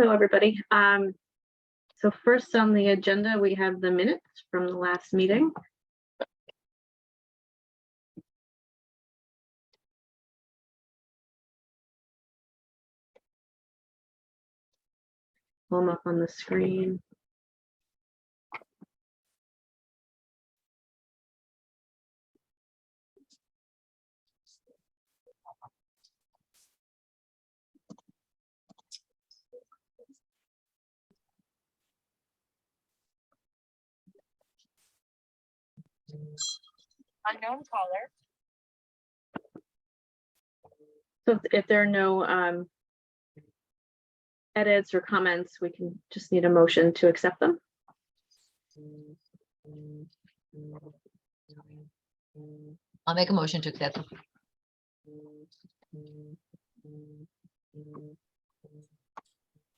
Hello, everybody. So first on the agenda, we have the minutes from the last meeting. Pull them up on the screen. Unknown caller. So if there are no edits or comments, we can just need a motion to accept them. I'll make a motion to accept them.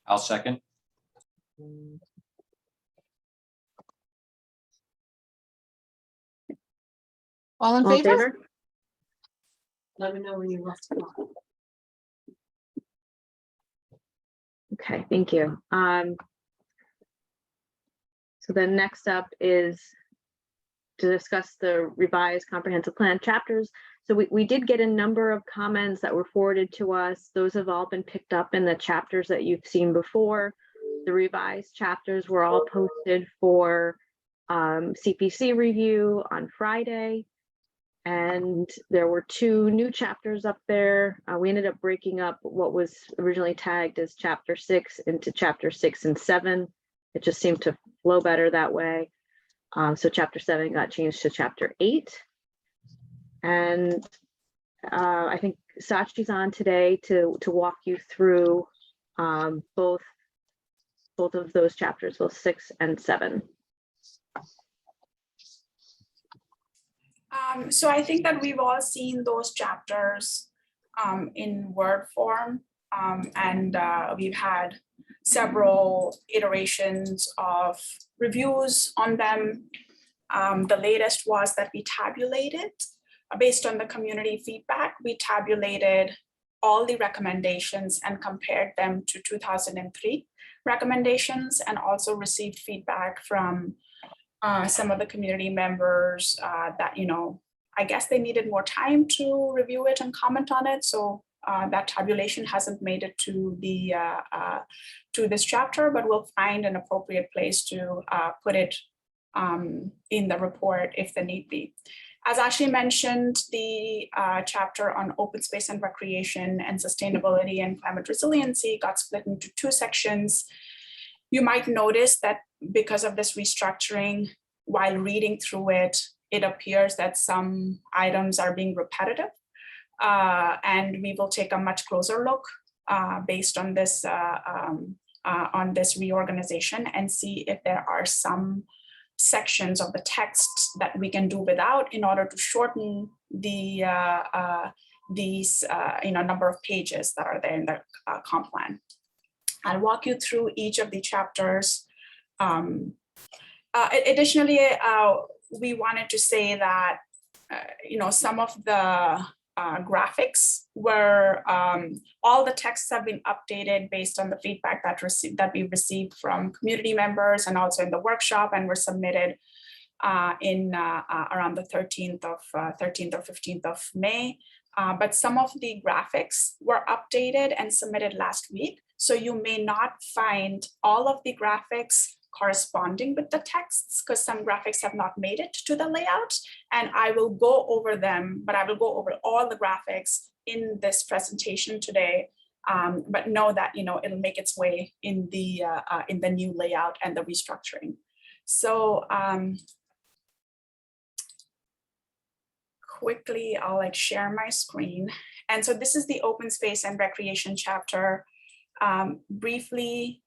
I'll second. All in All in favor? favor? Let me know when you left. Okay, thank you. So then next up is to discuss the revised comprehensive plan chapters. So we did get a number of comments that were forwarded to us. Those have all been picked up in the chapters that you've seen before. The revised chapters were all posted for CPC review on Friday. And there were 2 new chapters up there. We ended up breaking up what was originally tagged as chapter 6 into chapter 6 and 7. It just seemed to flow better that way. So chapter 7 got changed to chapter 8. And I think Sachi's on today to walk you through both of those chapters, both 6 and 7. So I think that we've all seen those chapters in Word form, and we've had several iterations of reviews on them. The latest was that we tabulated, based on the community feedback, we tabulated all the recommendations and compared them to 2003 recommendations, and also received feedback from some of the community members that, I guess they needed more time to review it and comment on it. So that tabulation hasn't made it to the to this chapter, but we'll find an appropriate place to put it in the report if the need be. As Ashley mentioned, the chapter on open space and recreation and sustainability and climate resiliency got split into 2 sections. You might notice that because of this restructuring, while reading through it, it appears that some items are being repetitive, and we will take a much closer look based on this reorganization and see if there are some sections of the text that we can do without in order to shorten the number of pages that are there in the comp plan. I'll walk you through each of the chapters. Additionally, we wanted to say that some of the graphics were all the texts have been updated based on the feedback that we received from community members and also in the workshop, and were submitted in around the 13th or 15th of May. But some of the graphics were updated and submitted last week. So you may not find all of the graphics corresponding with the texts, because some graphics have not made it to the layout, and I will go over them, but I will go over all the graphics in this presentation today. But know that it'll make its way in the new layout and the restructuring. So quickly, I'll share my screen. And so this is the open space and recreation chapter. Briefly,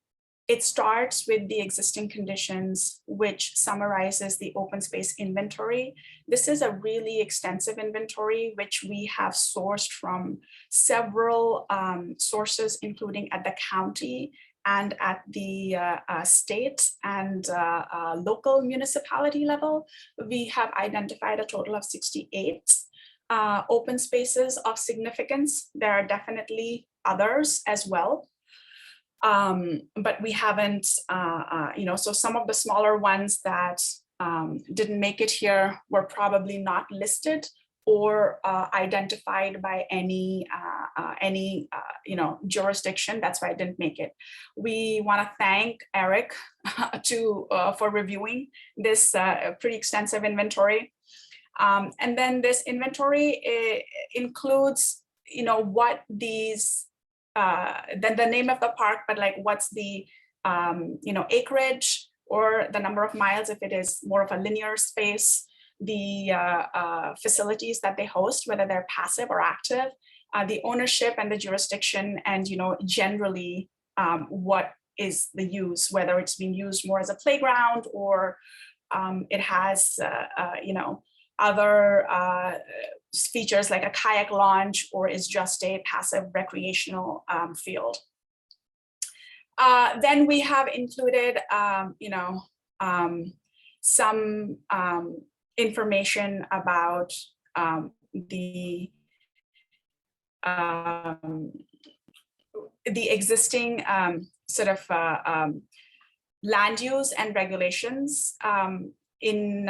it starts with the existing conditions, which summarizes the open space inventory. This is a really extensive inventory, which we have sourced from several sources, including at the county and at the state and local municipality level. We have identified a total of 68 open spaces of significance. There are definitely others as well. But we haven't, so some of the smaller ones that didn't make it here were probably not listed or identified by any jurisdiction. That's why I didn't make it. We want to thank Eric for reviewing this pretty extensive inventory. And then this inventory includes, what these, then the name of the park, but like what's the, acreage or the number of miles if it is more of a linear space, the facilities that they host, whether they're passive or active, the ownership and the jurisdiction, and generally what is the use, whether it's being used more as a playground or it has other features like a kayak launch, or is just a passive recreational field. Then we have included some information about the existing sort of land use and regulations in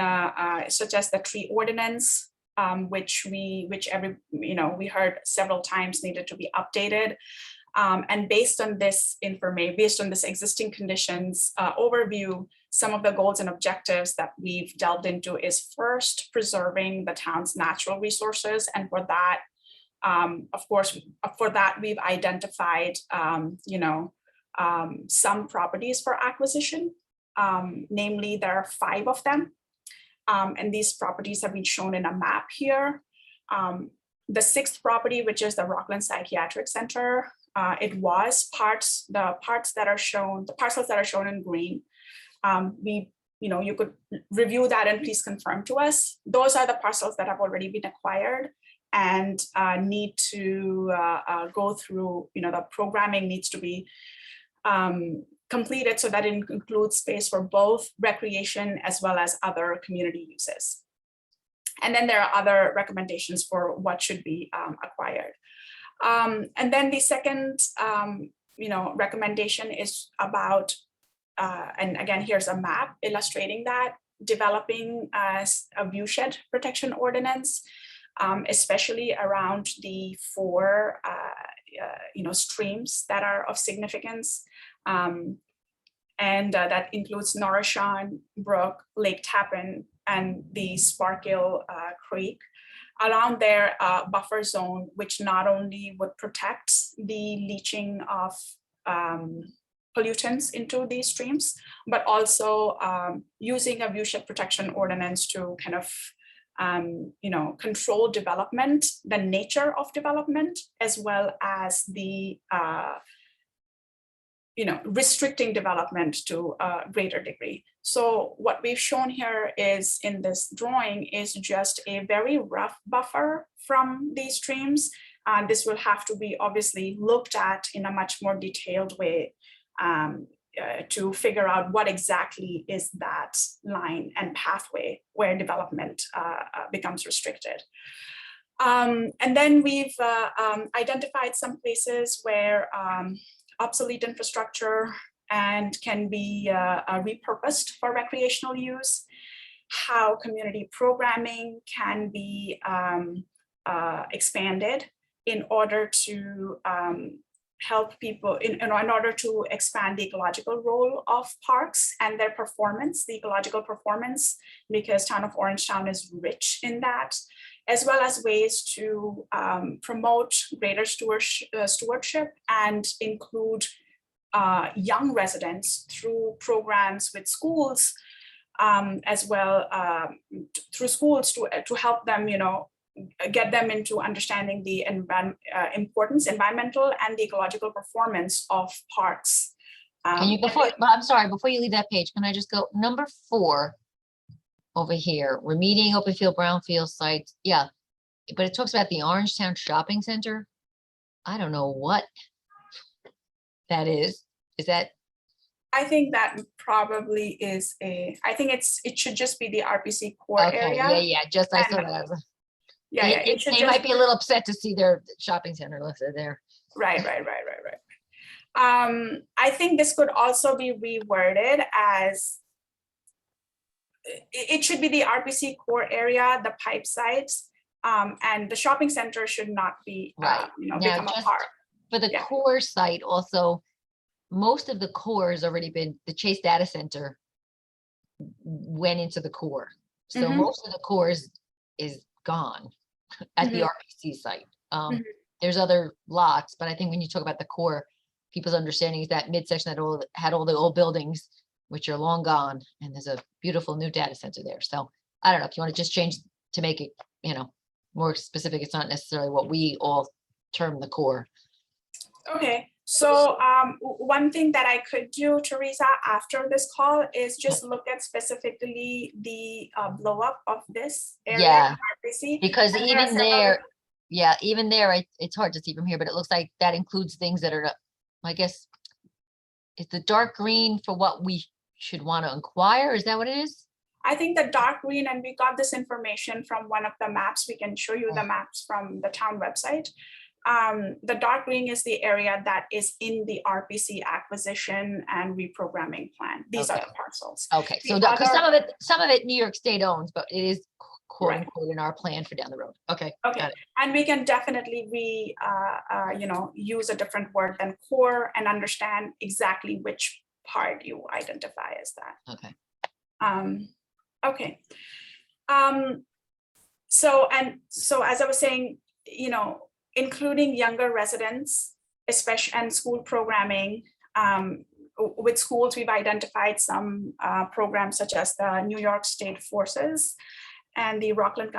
such as the tree ordinance, which we heard several times needed to be updated. And based on this information, based on this existing conditions overview, some of the goals and objectives that we've delved into is first preserving the town's natural resources. And for that, of course, for that we've identified, some properties for acquisition. Namely, there are 5 of them. And these properties have been shown in a map here. The 6th property, which is the Rocklin Psychiatric Center, it was the parcels that are shown in green. You could review that and please confirm to us. Those are the parcels that have already been acquired and need to go through, the programming needs to be completed so that it includes space for both recreation as well as other community uses. And then there are other recommendations for what should be acquired. And then the second, recommendation is about, and again, here's a map illustrating that, developing a viewshed protection ordinance, especially around the 4, streams that are of significance. And that includes Norrishawn Brook, Lake Tappan, and the Sparkill Creek. Around their buffer zone, which not only would protect the leaching of pollutants into these streams, but also using a viewshed protection ordinance to kind of control development, the nature of development, as well as the restricting development to a greater degree. So what we've shown here is in this drawing is just a very rough buffer from these streams. This will have to be obviously looked at in a much more detailed way to figure out what exactly is that line and pathway where development becomes restricted. And then we've identified some places where obsolete infrastructure and can be repurposed for recreational use, how community programming can be expanded in order to help people, in order to expand the ecological role of parks and their performance, the ecological performance, because town of Orangetown is rich in that, as well as ways to promote greater stewardship and include young residents through programs with schools, as well through schools to help them, get them into understanding the environmental and the ecological performance of parks. Can you, I'm sorry, before you leave that page, can I just go number 4 over here, remediating open field, brownfield sites? Yeah, but it talks about the Orangetown Shopping Center. I don't know what that is. Is that? I think that probably is I think it should just be the RPC core area. Yeah, just I saw that. Yeah, they might be a little upset to see their shopping center listed there. Right. I think this could also be reworded as it should be the RPC core area, the pipe sites, and the shopping center should not be, Right. you know, Now, become a just park. for the Yeah. core site also, most of the core has already been, the Chase Data Center went into the core. So Mhm. most of the core is gone at the Mhm. RPC site. Mhm. There's other lots, but I think when you talk about the core, people's understanding is that midsection that had all the old buildings, which are long gone, and there's a beautiful new data center there. So I don't know, if you want to just change to make it, you know, more specific, it's not necessarily what we all term the core. Okay, so one thing that I could do, Teresa, after this call is just look at specifically the blow up of this area. Yeah, RPC, because and there are even several there, yeah, even there, it's hard to see from here, but it looks like that includes things that are, I guess, is the dark green for what we should want to inquire? Is that what it is? I think the dark green, and we got this information from one of the maps. We can show you the maps from the town website. The dark green is the area that is in the RPC acquisition and reprogramming plan. These are Okay. the parcels. Okay, so The because other- some of it New York State owns, but it is quote Right. unquote in our plan for down the road. Okay. Okay, got it. and we can definitely use a different word than core and understand exactly which part you identify as that. Okay. Okay. So as I was saying, you know, including younger residents, especially and school programming. With schools, we've identified some programs such as the New York State Forces and the Rocklin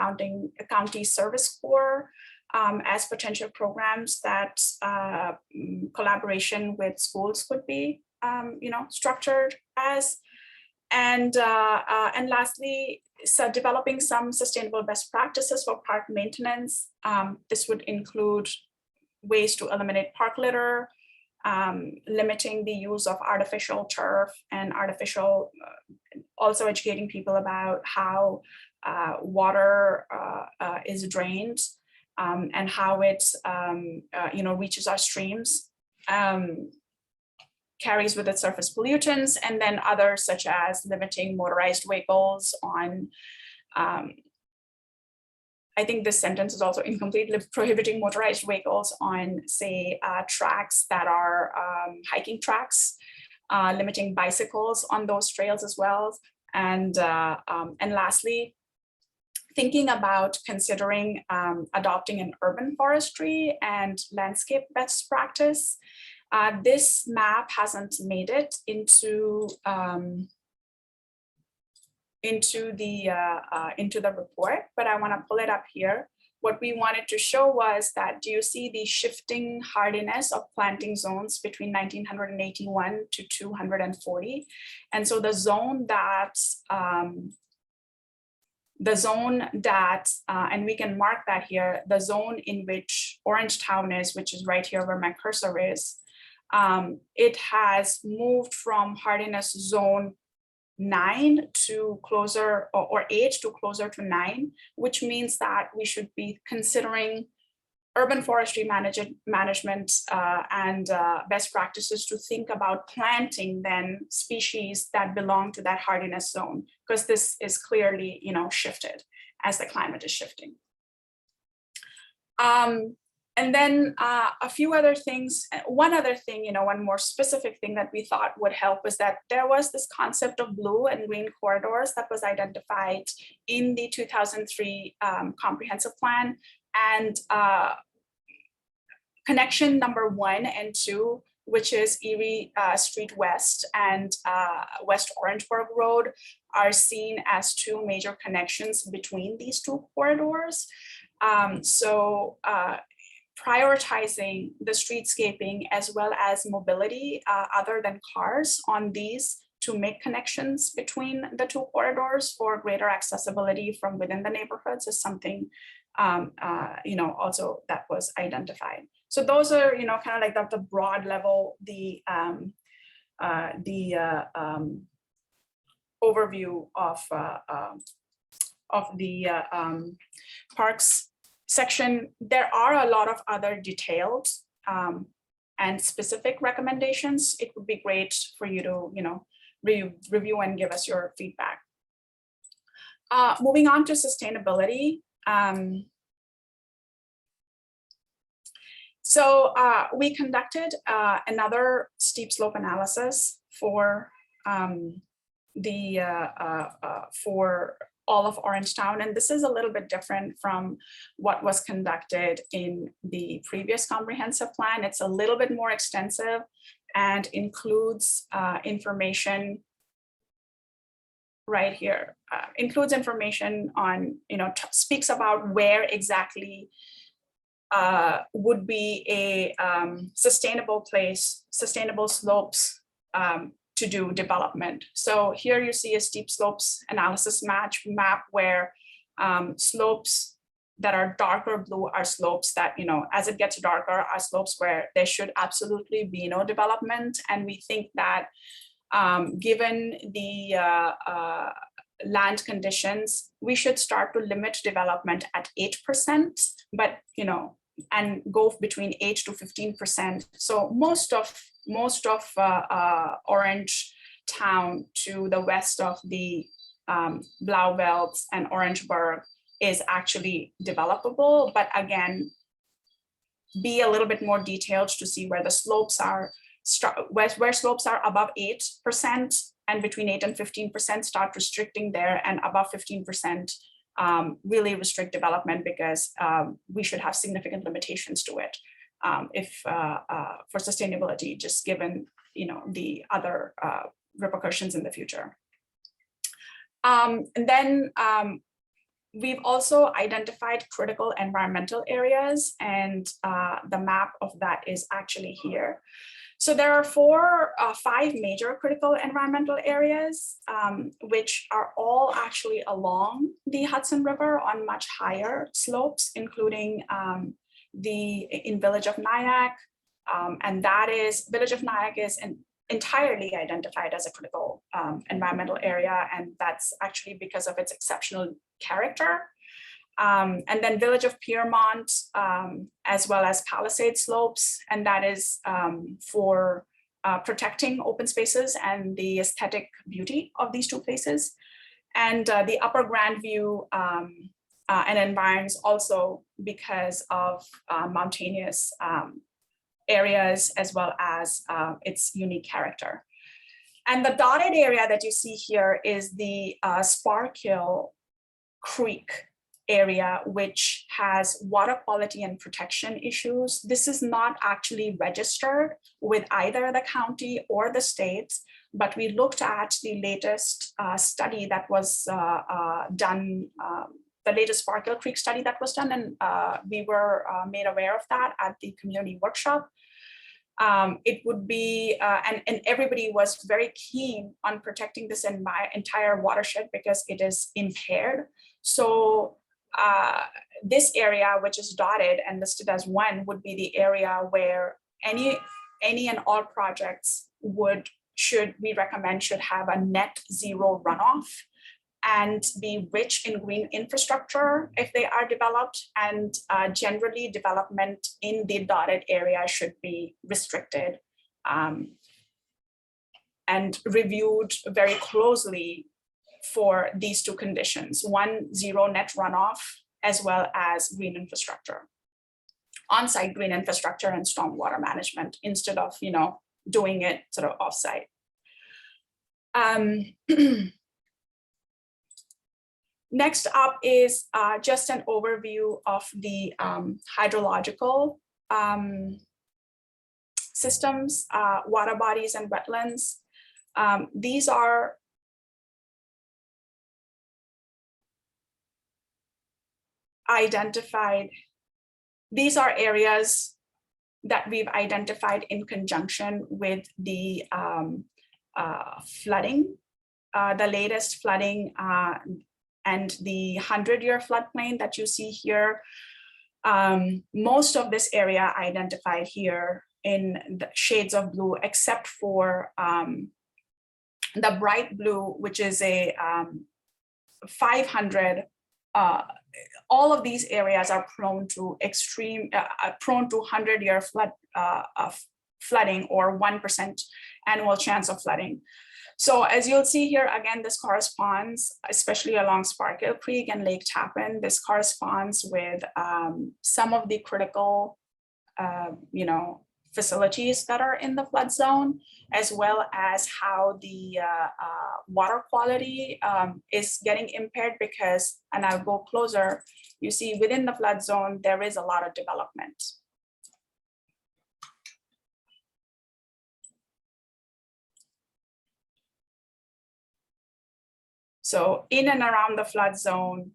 County Service Corps as potential programs that collaboration with schools could be, structured as. And lastly, so developing some sustainable best practices for park maintenance. This would include ways to eliminate park litter, limiting the use of artificial turf and also educating people about how water is drained and how it reaches our streams. Carries with it surface pollutants, and then others such as limiting motorized vehicles on, I think this sentence is also incomplete, prohibiting motorized vehicles on, say, tracks that are hiking tracks, limiting bicycles on those trails as well. And lastly, thinking about considering adopting an urban forestry and landscape best practice. This map hasn't made it into the report, but I want to pull it up here. What we wanted to show was that, do you see the shifting hardiness of planting zones between 1981 to 240? And so the zone that, and we can mark that here, the zone in which Orangetown is, which is right here where my cursor is, it has moved from hardiness zone 9 to closer, or 8 to closer to 9, which means that we should be considering urban forestry management and best practices to think about planting then species that belong to that hardiness zone, because this is clearly, shifted as the climate is shifting. And then a few other things, one other thing, one more specific thing that we thought would help was that there was this concept of blue and green corridors that was identified in the 2003 comprehensive plan, and connection number 1 and 2, which is Erie Street West and West Orangeburg Road, are seen as 2 major connections between these 2 corridors. Prioritizing the streetscaping as well as mobility other than cars on these to make connections between the 2 corridors for greater accessibility from within the neighborhoods is something also that was identified. So those are kind of like the broad level, the overview of the parks section. There are a lot of other detailed and specific recommendations, it would be great for you to, review and give us your feedback. Moving on to sustainability. So we conducted another steep slope analysis for for all of Orangetown, and this is a little bit different from what was conducted in the previous comprehensive plan. It's a little bit more extensive and includes information right here. Includes information on, speaks about where exactly would be a sustainable place, sustainable slopes to do development. So here you see a steep slopes analysis map where slopes that are darker blue are slopes that, as it gets darker, are slopes where there should absolutely be no development. And we think that given the land conditions, we should start to limit development at 8%, but and go between 8 to 15%. So most of Orangetown to the west of the Blauveld and Orangeburg is actually developable, but again, be a little bit more detailed to see where the slopes are, where slopes are above 8% and between 8 and 15% start restricting there, and above 15% really restrict development, because we should have significant limitations to it for sustainability, just given the other repercussions in the future. And then we've also identified critical environmental areas, and the map of that is actually here. So there are 5 major critical environmental areas, which are all actually along the Hudson River on much higher slopes, including in Village of Nyack, and that is, Village of Nyack is entirely identified as a critical environmental area, and that's actually because of its exceptional character. And then Village of Piermont, as well as Palisade Slopes, and that is for protecting open spaces and the aesthetic beauty of these 2 places. And the Upper Grandview and environs also because of mountainous areas, as well as its unique character. And the dotted area that you see here is the Sparkill Creek area, which has water quality and protection issues. This is not actually registered with either the county or the state, but we looked at the latest study that was done, the latest Sparkill Creek study that was done, and we were made aware of that at the community workshop. It would be, and everybody was very keen on protecting this entire watershed because it is impaired. So this area, which is dotted and listed as 1, would be the area where any and all projects should have a net zero runoff and be rich in green infrastructure if they are developed, and generally development in the dotted area should be restricted and reviewed very closely for these 2 conditions: 1, zero net runoff, as well as green infrastructure, on-site green infrastructure and stormwater management, instead of doing it sort of off-site. Next up is just an overview of the hydrological systems, water bodies, and wetlands. These are identified. These are areas that we've identified in conjunction with the flooding, the latest flooding and the 100-year floodplain that you see here. Most of this area identified here in the shades of blue, except for the bright blue, which is a 500. All of these areas are prone to 100-year flood flooding or 1% annual chance of flooding. So as you'll see here, again, this corresponds, especially along Sparkle Creek and Lake Tappan, this corresponds with some of the critical, facilities that are in the flood zone, as well as how the water quality is getting impaired because, and I'll go closer, you see within the flood zone, there is a lot of development. So in and around the flood zone,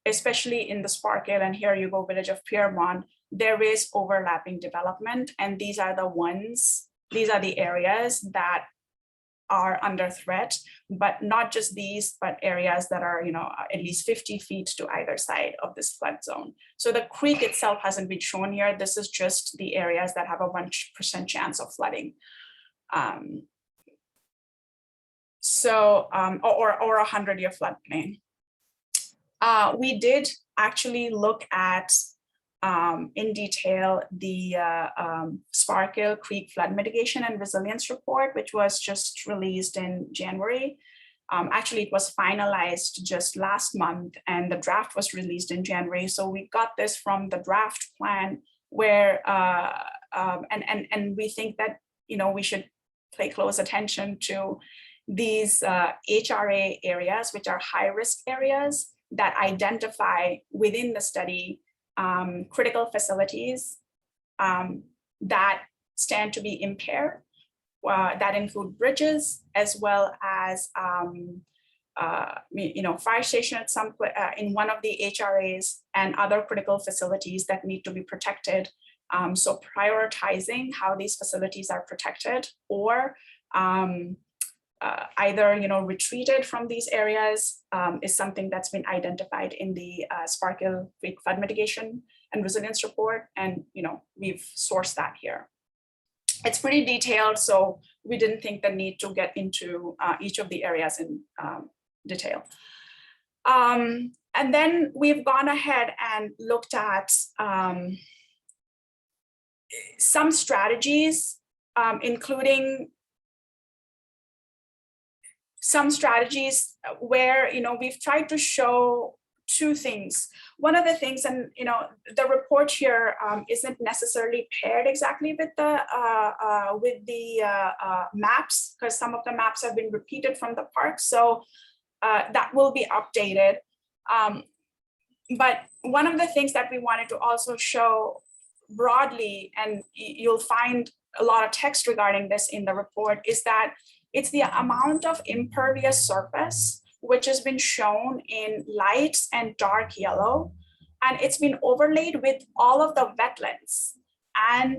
especially in the Sparkle, and here you go, village of Piermont, there is overlapping development. And these are the areas that are under threat, but not just these, but areas that are, at least 50 feet to either side of this flood zone. So the creek itself hasn't been shown here. This is just the areas that have a 1% chance of flooding. Or a 100-year floodplain. We did actually look at in detail the Sparkle Creek Flood Mitigation and Resilience Report, which was just released in January. Actually, it was finalized just last month and the draft was released in January. So we got this from the draft plan where, and we think that, we should pay close attention to these HRA areas, which are high-risk areas that identify within the study critical facilities that stand to be impaired, that include bridges, as well as fire station at some in one of the HRAs and other critical facilities that need to be protected. So prioritizing how these facilities are protected or either retreated from these areas is something that's been identified in the Sparkle Creek Flood Mitigation and Resilience Report, and we've sourced that here. It's pretty detailed, so we didn't think the need to get into each of the areas in detail. And then we've gone ahead and looked at some strategies, including some strategies where we've tried to show two things. One of the things, and the report here isn't necessarily paired exactly with the maps, because some of the maps have been repeated from the park, so that will be updated. But one of the things that we wanted to also show broadly, and you'll find a lot of text regarding this in the report, is that it's the amount of impervious surface, which has been shown in light and dark yellow, and it's been overlaid with all of the wetlands. And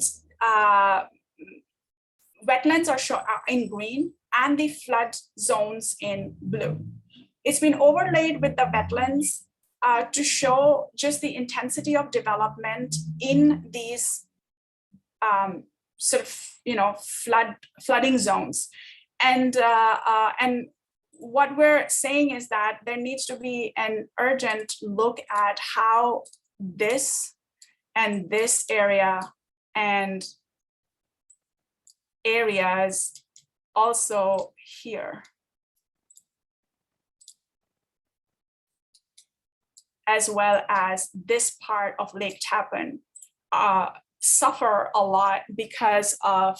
wetlands are shown in green and the flood zones in blue. It's been overlaid with the wetlands to show just the intensity of development in these flooding zones. And what we're saying is that there needs to be an urgent look at how this and this area and areas also here, as well as this part of Lake Tappan, suffer a lot because of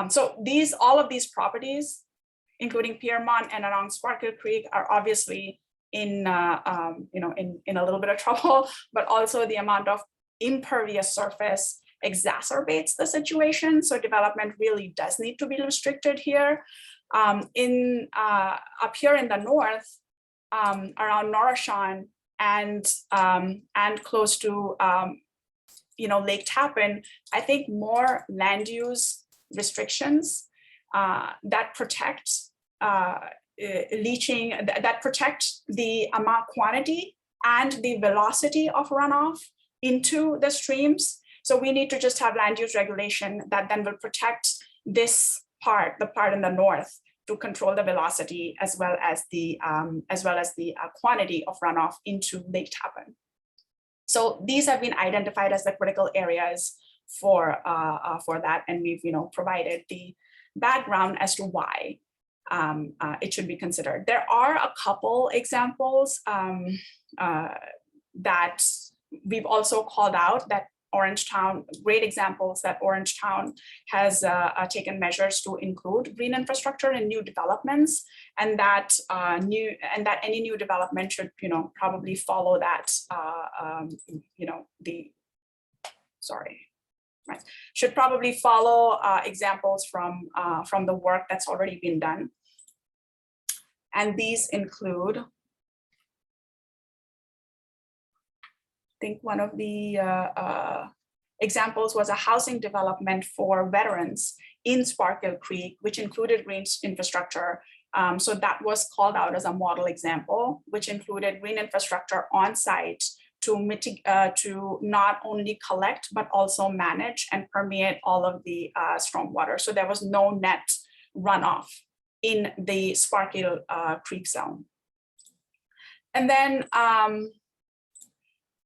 so all of these properties, including Piermont and around Sparkle Creek, are obviously in a little bit of trouble, but also the amount of impervious surface exacerbates the situation. So development really does need to be restricted here. Up here in the north, around Norashan and close to Lake Tappan, I think more land use restrictions that protect leaching, that protect the amount, quantity, and the velocity of runoff into the streams. So we need to just have land use regulation that then will protect this part, the part in the north, to control the velocity as well as the quantity of runoff into Lake Tappan. So these have been identified as the critical areas for that, and we've provided the background as to why it should be considered. There are a couple examples that we've also called out that Orangetown, great examples that Orangetown has taken measures to include green infrastructure in new developments, and that any new development should probably follow that should probably follow examples from the work that's already been done. And these include, I think one of the examples was a housing development for veterans in Sparkle Creek, which included green infrastructure. So that was called out as a model example, which included green infrastructure on site to not only collect, but also manage and permeate all of the stormwater. So there was no net runoff in the Sparkle Creek zone. And then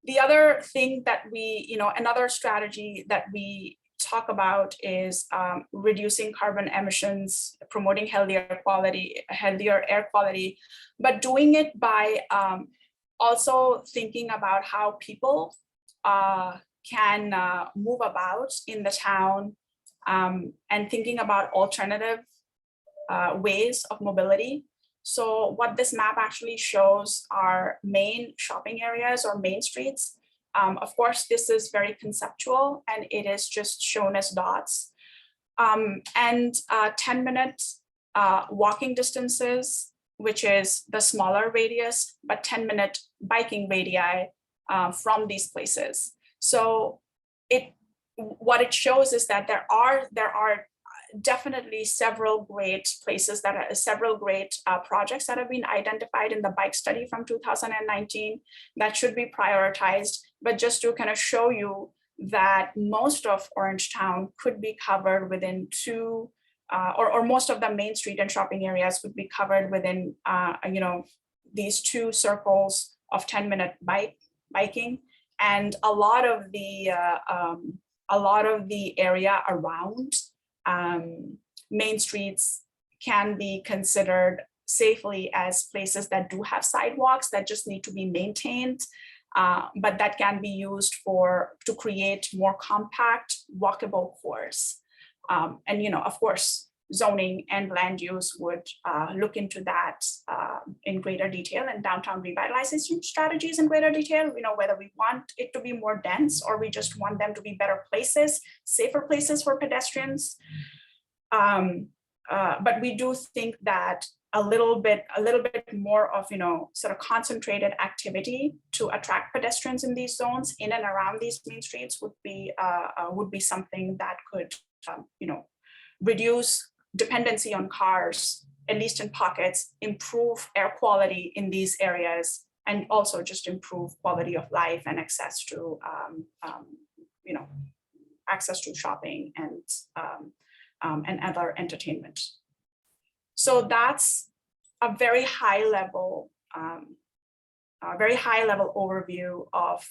the other thing that another strategy that we talk about is reducing carbon emissions, promoting healthier air quality, but doing it by also thinking about how people can move about in the town, and thinking about alternative ways of mobility. So what this map actually shows are main shopping areas or main streets. Of course, this is very conceptual and it is just shown as dots. And 10-minute walking distances, which is the smaller radius, but 10-minute biking radii from these places. So what it shows is that there are definitely several great places several great projects that have been identified in the bike study from 2019 that should be prioritized. But just to kind of show you that most of Orangetown could be covered within or most of the main street and shopping areas would be covered within these 2 circles of 10-minute biking, and a lot of the area around main streets can be considered safely as places that do have sidewalks that just need to be maintained, but that can be used to create more compact walkable cores. And of course, zoning and land use would look into that in greater detail, and downtown revitalization strategies in greater detail, whether we want it to be more dense or we just want them to be better places, safer places for pedestrians. But we do think that a little bit more of sort of concentrated activity to attract pedestrians in these zones in and around these main streets would be something that could reduce dependency on cars, at least in pockets, improve air quality in these areas, and also just improve quality of life and access to shopping and other entertainment. So that's a very high level overview of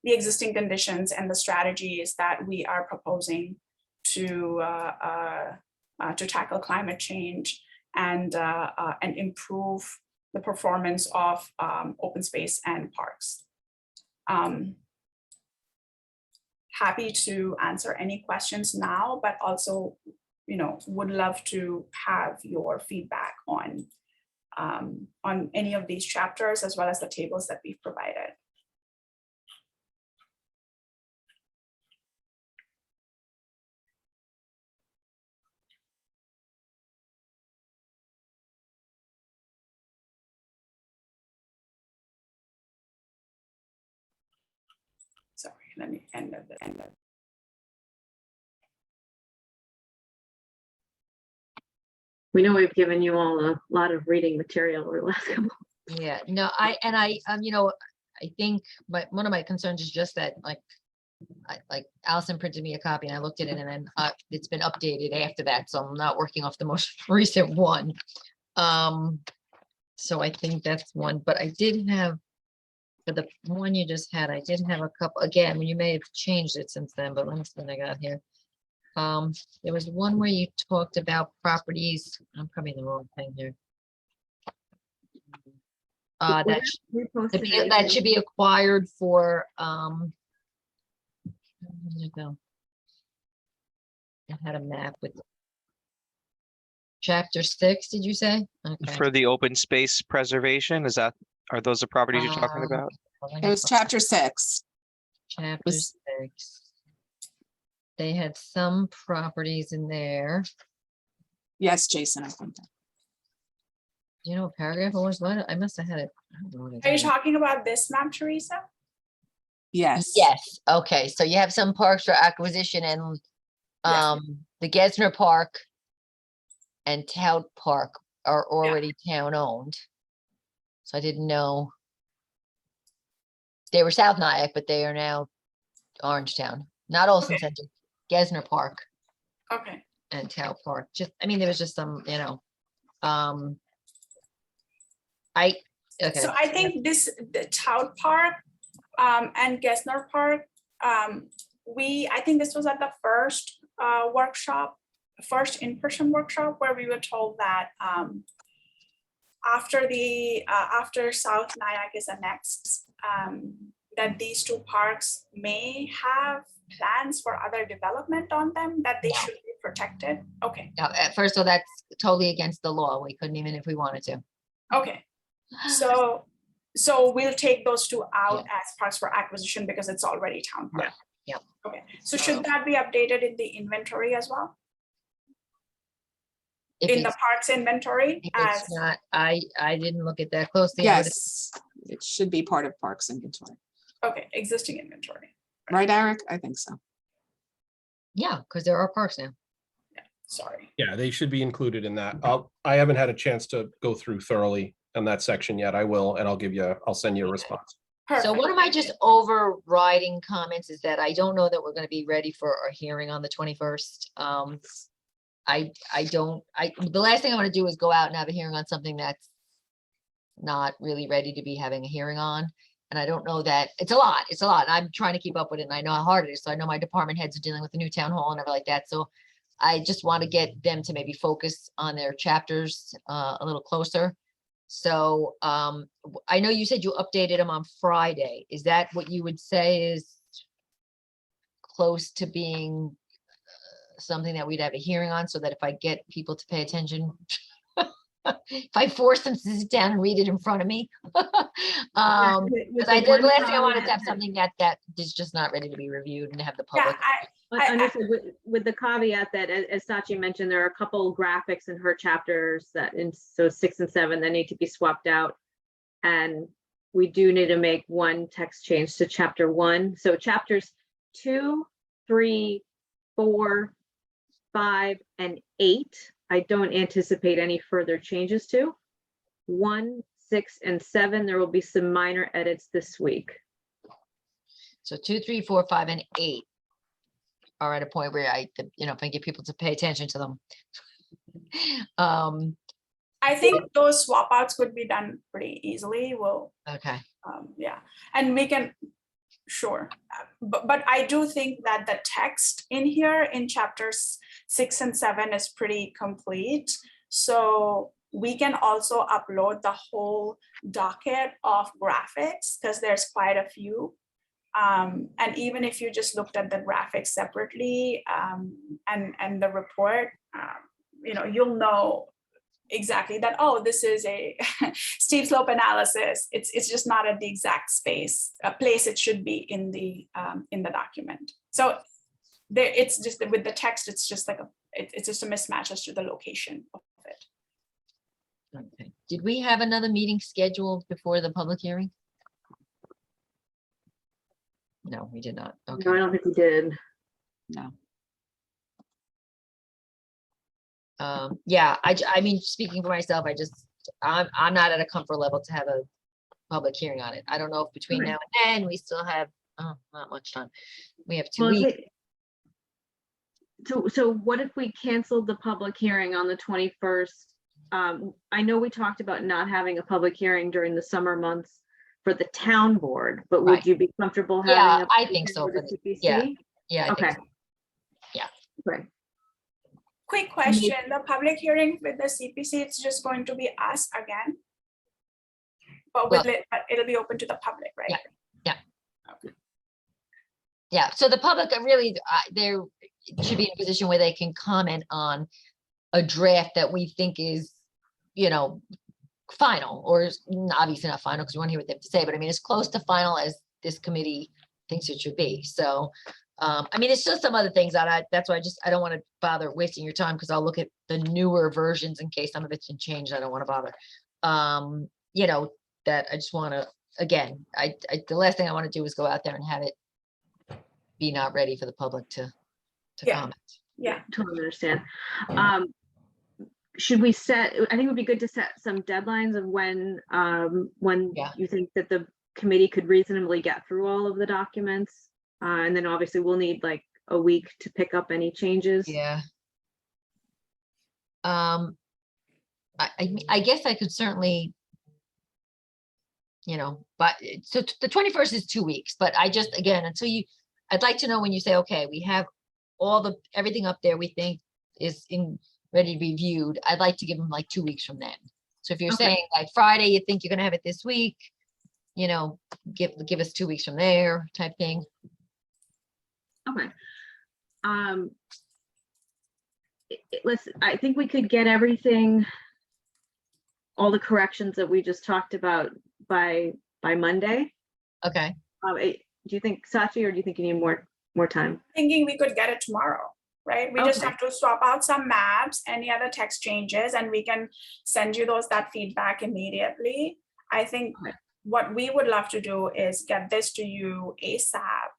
the existing conditions and the strategies that we are proposing to tackle climate change and improve the performance of open space and parks. Happy to answer any questions now, but also, would love to have your feedback on any of these chapters, as well as the tables that we've provided. Sorry, let me end of. We know we've given you all a lot of reading material over the last couple. Yeah, no, I think one of my concerns is just that like Allison printed me a copy and I looked at it, and then it's been updated after that, so I'm not working off the most recent one. So I think that's one, but I did have For the one you just had, I did have a couple, again, you may have changed it since then, but let me see what I got here. There was one where you talked about properties, I'm probably in the wrong thing here. We're That, reposting it. that should be acquired for, where did it go? It had a map with chapter 6, did you say? Okay. For the open space preservation, are those the properties you're talking about? It was chapter 6. Chapter was- 6. They had some properties in there. Yes, Jason, I think. Do you know what paragraph it was? What? I must have had it. I don't know what it Are you is. talking about this map, Teresa? Yes. Yes, okay, so you have some parks for acquisition and Yeah. the Gesner Park and Tout Park are already town owned. So I didn't know. They were South Nyack, but they are now Orangetown, not Olson Okay. Center, Gesner Park Okay, and Tout Park. Just, I mean, there was just some, okay. so I think the Tout Park and Gesner Park, I think this was at the first workshop, first in-person workshop where we were told that after South Nyack is annexed, that these two parks may have plans for other development on them, that they No. should be protected. Okay, Now, at first, so that's totally against the law. We couldn't even if we wanted to. okay. So we'll take those two out as parks for acquisition because it's already town park. Yeah. Okay, so should that be updated in the inventory as well? If In the it's, parks inventory if as, it's not, I didn't look at that closely. I would've- Yes, it should be part of Parks inventory. okay, existing inventory, Right, Eric? I think so. Yeah, because there are parks now. sorry. Yeah, they should be included in that. I haven't had a chance to go through thoroughly on that section yet. I will, and I'll send you a response. So one of my Perfect, just thank overriding comments is that I don't know that we're gonna be ready for our hearing on the 21st. The last thing I want to do is go out and have a hearing on something that's not really ready to be having a hearing on. And I don't know that, it's a lot. I'm trying to keep up with it and I know how hard it is. So I know my department heads are dealing with the new town hall and everything like that. So I just want to get them to maybe focus on their chapters a little closer. So I know you said you updated them on Friday. Is that what you would say is close to being something that we'd have a hearing on, so that if I get people to pay attention, if I force them to sit down and read it in front of me. Because I did, last thing I wanted to have something that is just not ready to be reviewed and have the Yeah, public. Understood, with the caveat that, as Sachi mentioned, there are a couple graphics in her chapters so 6 and 7 that need to be swapped out. And we do need to make one text change to chapter 1. So chapters 2, 3, 4, 5, and 8, I don't anticipate any further changes to. 1, 6, and 7, there will be some minor edits this week. So 2, 3, 4, 5, and 8 are at a point where if I get people to pay attention to them. I think those swap outs could be done pretty easily. We'll, Okay, yeah, and we can, sure. But I do think that the text in here in chapters 6 and 7 is pretty complete. So we can also upload the whole docket of graphics because there's quite a few. And even if you just looked at the graphics separately and the report, you'll know exactly that, oh, this is a steep slope analysis. It's just not at the exact place it should be in the document. So there, it's just with the text, it's just like it's just a mismatch as to the location of it. okay. Did we have another meeting scheduled before the public hearing? No, we did not. Okay. No, I don't think we did. No. Yeah, I mean, speaking for myself, I'm not at a comfort level to have a public hearing on it. I don't know if between now and then we still have, not much time. We have 2 Well, weeks. So what if we canceled the public hearing on the 21st? I know we talked about not having a public hearing during the summer months, for the town board, but Right. would you be comfortable Yeah, having? a I think meeting so with for the the- yeah. CPC? Yeah, I think Okay. so. Yeah. Right. Quick question, the public hearing with the CPC, it's just going to be us again? But Well- but it'll be open to the public, right? Yeah, so the public really, there should be in a position where they can comment on a draft that we think is, you know, final, or is obviously not final, because we want to hear what they have to say, but I mean, as close to final as this committee thinks it should be. So, I mean, it's just some other things that that's why I don't want to bother wasting your time, because I'll look at the newer versions in case some of it's been changed. I don't want to bother. You know, that I just want to, again, the last thing I want to do is go out there and have it be not ready for the public to Yeah. comment. Yeah, Totally understand. Should we set, I think it would be good to set some deadlines of when Yeah. you think that the committee could reasonably get through all of the documents. And then obviously we'll need like a week to pick up any changes. Yeah. I guess I could certainly, you know, but so the 21st is 2 weeks, but I just, again, I'd like to know when you say, okay, we have everything up there we think is ready to be viewed. I'd like to give them like 2 weeks from then. So if you're Okay. saying like Friday, you think you're gonna have it this week, you know, give us 2 weeks from there type thing. Okay. I think we could get everything, all the corrections that we just talked about by Monday. Okay, Do you think, Sachi, or do you think you need more time? thinking we could get it tomorrow, right? We just Okay. have to swap out some maps, any other text changes, and we can send you that feedback immediately. I think Okay. what we would love to do is get this to you ASAP.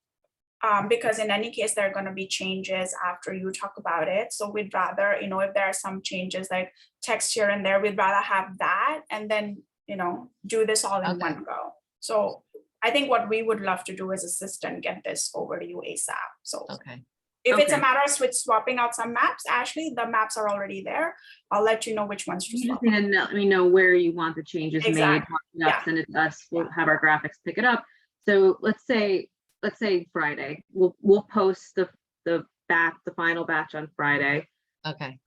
Because in any case, there are going to be changes after you talk about it. So we'd rather, you know, if there are some changes like text here and there, we'd rather have that and then, you know, do this all in Okay. one go. So I think what we would love to do is assist and get this over to you ASAP. So okay. if it's a Okay. matter of swapping out some maps, Ashley, the maps are already there. I'll let you know which ones to You swap. just need to let me know where you want the changes made. Exactly. mark it up, Yeah. Send it to us. We'll have our graphics pick it up. So let's say Friday. We'll post the final batch on Friday. Okay,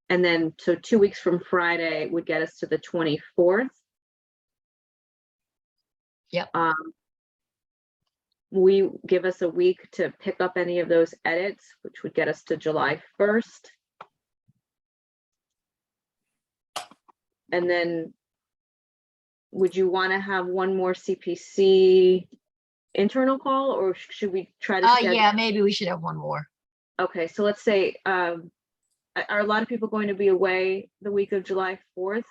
And then so 2 weeks from Friday would get us to the 24th. Yep. We give us a week to pick up any of those edits, which would get us to July 1st. And then would you want to have one more CPC internal call, or should we try to schedule? yeah, maybe we should have one more. Okay, so let's say, are a lot of people going to be away the week of July 4th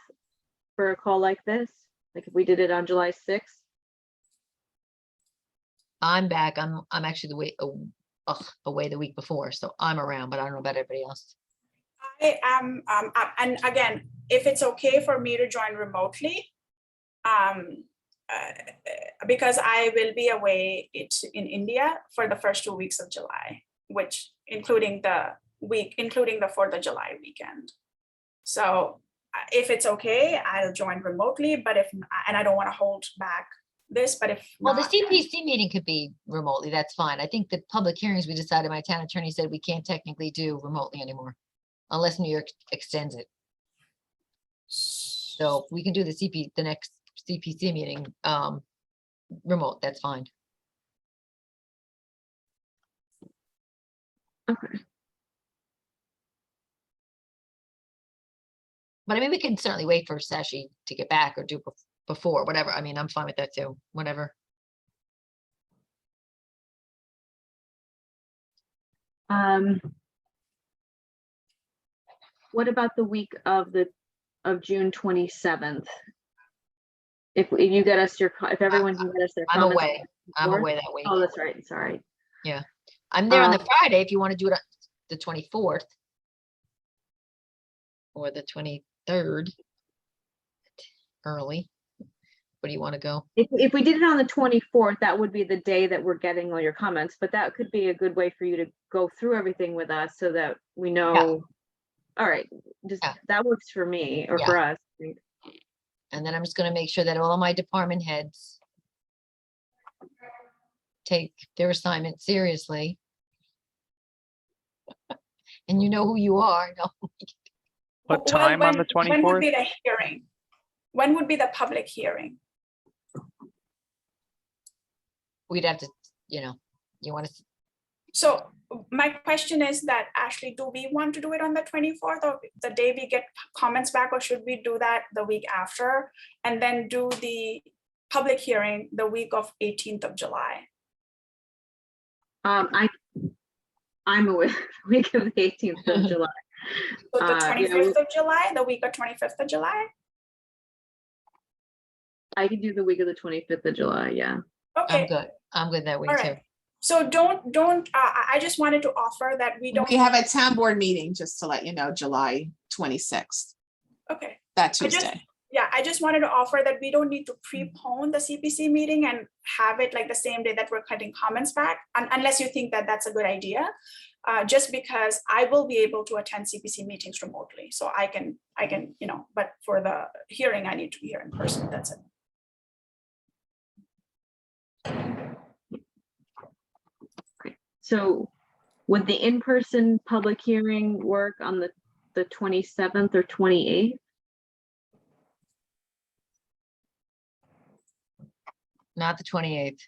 for a call like this? Like if we did it on July 6th? I'm back. I'm actually away the week before, so I'm around, but I don't know about everybody else. I am, and again, if it's okay for me to join remotely, because I will be away in India for the first 2 weeks of July, which including the 4th of July weekend. So if it's okay, I'll join remotely, but and I don't want to hold back this, but if Well, the not, CPC meeting could be remotely. That's fine. I think the public hearings we decided, my town attorney said we can't technically do remotely anymore unless New York extends it. So we can do the next CPC meeting, remote. That's fine. Okay. But I mean, we can certainly wait for Sashi to get back or do before, whatever. I mean, I'm fine with that too, whatever. What about the week of June 27th? If you get us if everyone can get us their I'm comments. away. I'm before? away that week. Oh, that's right, sorry. I'm there on the um, Friday if you want to do it on the 24th. Or the 23rd. Early. Where do you want to go? If we did it on the 24th, that would be the day that we're getting all your comments, but that could be a good way for you to go through everything with us so that we know. All right, just Yeah. that works for me or Yeah. for us. And then I'm just gonna make sure that all of my department heads take their assignment seriously. And you know who you are, no, What Well, time on the when would 24th? be the hearing? When would be the public hearing? we'd have to, you want to, So my question is that, Ashley, do we want to do it on the 24th or the day we get comments back, or should we do that the week after? And then do the public hearing the week of 18th of July? I'm away week of the 18th of July. So the Yeah, 25th of July, the week of 25th of July? I could do the week of the 25th of July, yeah. Okay, I'm good that week all too. right. So don't, I just wanted to offer that we don't. We have a town board meeting, just to let you know, July 26th, Okay. that I just- Tuesday. Yeah, I just wanted to offer that we don't need to prepone the CPC meeting and have it like the same day that we're cutting comments back, unless you think that that's a good idea. Just because I will be able to attend CPC meetings remotely, so I can, but for the hearing, I need to be here in person, that's it. So would the in-person public hearing work on the 27th or 28th? Not the 28th,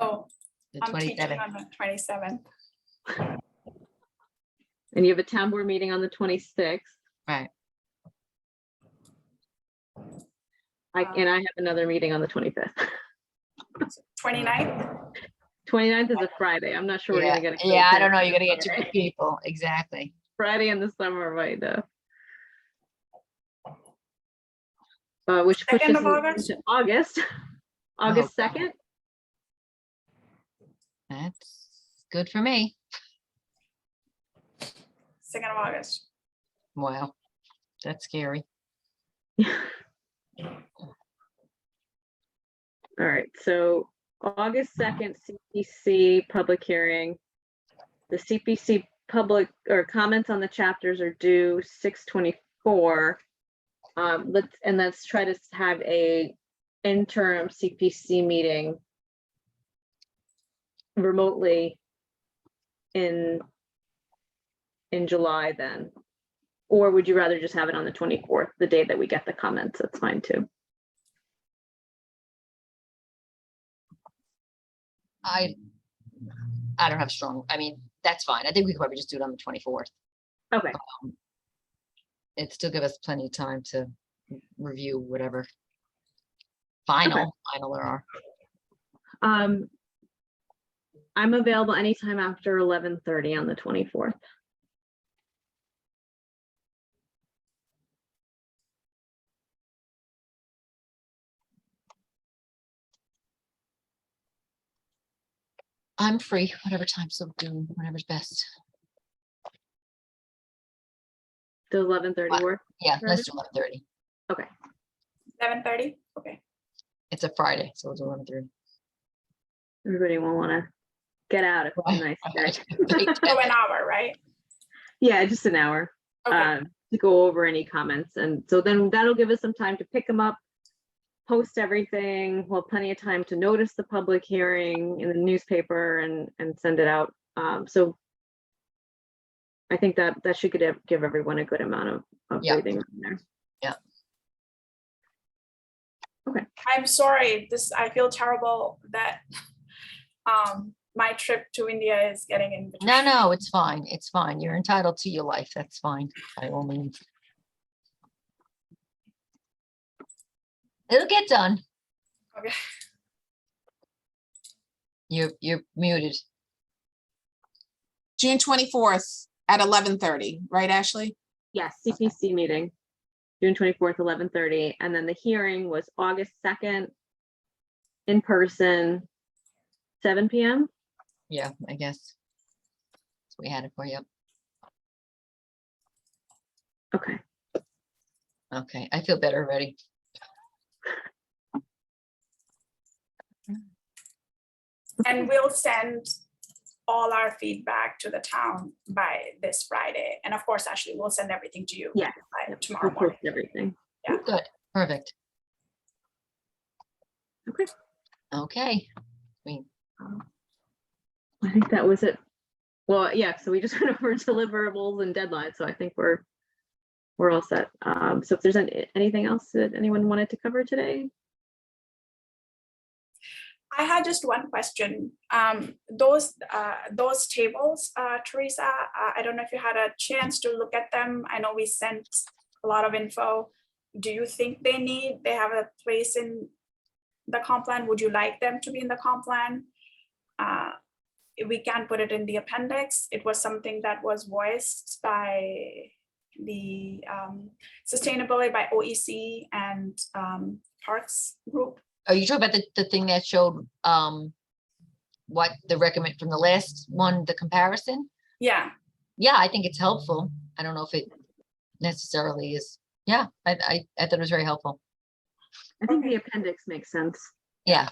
Oh, the I'm teaching 27th. on the 27th. And you have a town board meeting on the 26th. Right. And I have another meeting on the 25th. 29th? 29th is a Friday. I'm not sure we're Yeah, gonna get. yeah, I don't know, you're gonna get too many people, exactly. Friday in the summer, right? Which 2nd pushes of us August? into August, August God. 2nd. That's good for me. 2nd of August. Wow, that's scary. All right, so August 2nd, CPC public hearing. The CPC public or comments on the chapters are due 6/24. Let's try to have a interim CPC meeting remotely in July then. Or would you rather just have it on the 24th, the day that we get the comments? That's fine too. I don't have strong, I mean, that's fine. I think we could probably just do it on the 24th. Okay, It'd still give us plenty of time to review whatever final there are. I'm available anytime after 11:30 on the 24th. I'm free, whatever time, so do whatever's best. Does 11:30 work? Yeah, For let's do 11:30. 7:30? Okay. It's a Friday, so we'll do 11:30. Everybody will want to get out if it's a nice day. So an hour, right? Yeah, just an hour Okay. to go over any comments. And so then that'll give us some time to pick them up, post everything. We'll have plenty of time to notice the public hearing in the newspaper and send it out. So I think that should give everyone a good amount of Yeah. breathing room there. I'm sorry, I feel terrible that my trip to India is getting in between. No, it's fine. It's fine. You're entitled to your life. That's fine, by all means. It'll get done. Okay. You're muted. June 24th at 11:30, right, Ashley? Yes, CPC meeting, June 24th, 11:30. And then the hearing was August 2nd, in person, 7 p.m. Yeah, I guess. So we had it for you. Okay. Okay, I feel better already. And we'll send all our feedback to the town by this Friday. And of course, Ashley, we'll send everything to you Yeah. by Yep, tomorrow we'll morning. post everything. Good, perfect. Okay. Okay, mean, I think that was it. Well, yeah, so we just went over deliverables and deadlines, so I think we're all set. So if there's anything else that anyone wanted to cover today? I had just one question. Those tables, Teresa, I don't know if you had a chance to look at them. I know we sent a lot of info. Do you think they have a place in the comp plan? Would you like them to be in the comp plan? We can put it in the appendix. It was something that was voiced by the sustainability by OEC and Parks Group. are you talking about the thing that showed what the recommend from the last one, the comparison? Yeah, Yeah, I think it's helpful. I don't know if it necessarily is. Yeah, I thought it was very helpful. I think Okay. the appendix makes sense. Yeah,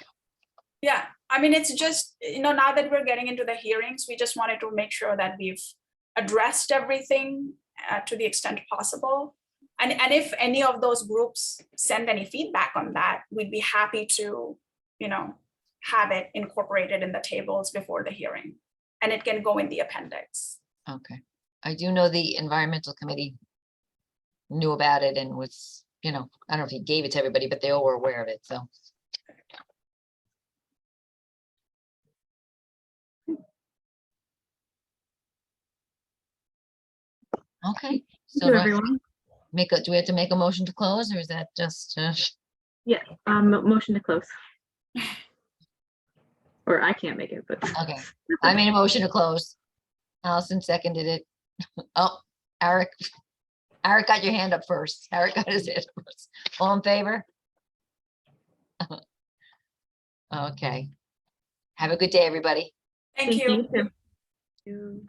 yeah. I mean, it's just, now that we're getting into the hearings, we just wanted to make sure that we've addressed everything to the extent possible. And if any of those groups send any feedback on that, we'd be happy to, have it incorporated in the tables before the hearing. And it can go in the appendix. okay. I do know the environmental committee knew about it and was, I don't know if he gave it to everybody, but they all were aware of it, so. Okay, so Thank you, do I everyone. do we have to make a motion to close, or is that just, Motion to close. Or I can't make it, but. okay, I made a motion to close. Allison seconded it. Oh, Eric got your hand up first. Eric got his hand up first. All in favor? Okay. Have a good day, everybody. Thank you. too.